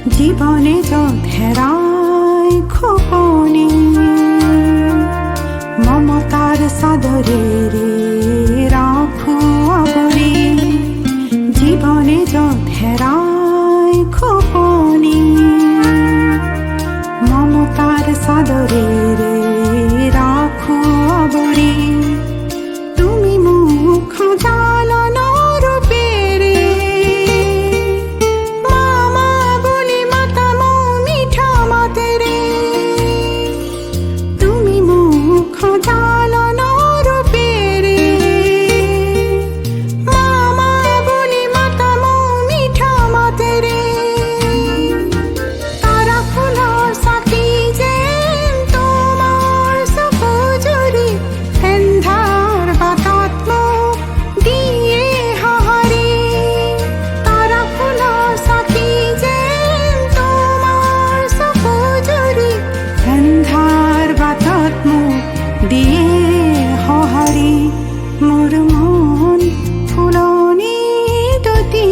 জীবনে যথেরায় খোপনে মমতার সাদরে রে রাখু আবরে জীবনে যথেরায় খোপনে মমতার সাদরে রে রাখু আবরে তুমি মুখ জ্বালানো রূপে রে মামা বলি মাতা মৌ মিঠা মাতে রে তুমি মুখ জ্বালানো রূপে রে মামা বলি মাতা মৌ মিঠা মাতে রে তারা ফুলার সাথী যে তোমার সপোজরি এন্ধার বাতাত্ম দিয়ে হাহারে তারা ফুলার সাথী যে তোমার সপোজরি এন্ধার বাতাত্ম দিয়ে হাহারে মোর মন ফুলনি দতি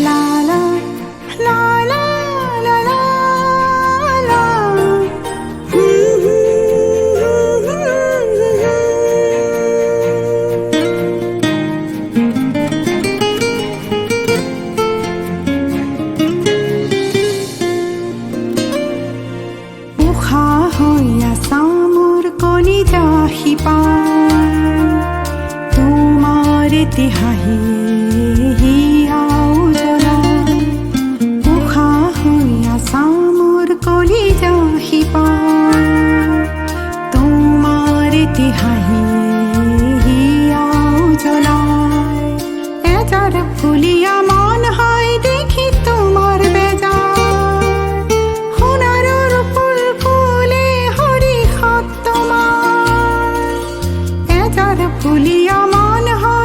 লা লা লা লা লা লা লা উখা হইয়া সামুর কলিজা হিপা তোমার তিহাহি হিয়াও জলা উখা হইয়া সামুর কলিজা হিপা তোমার তিহাহি হিয়াও জলা এজার ফুলিয়া মন হয় দেখি তোমার বেজার সোণাৰুৰ ফুল ফুলে হৰি হাত তোমাৰ এজাৰ ফুলিয়া মন হয়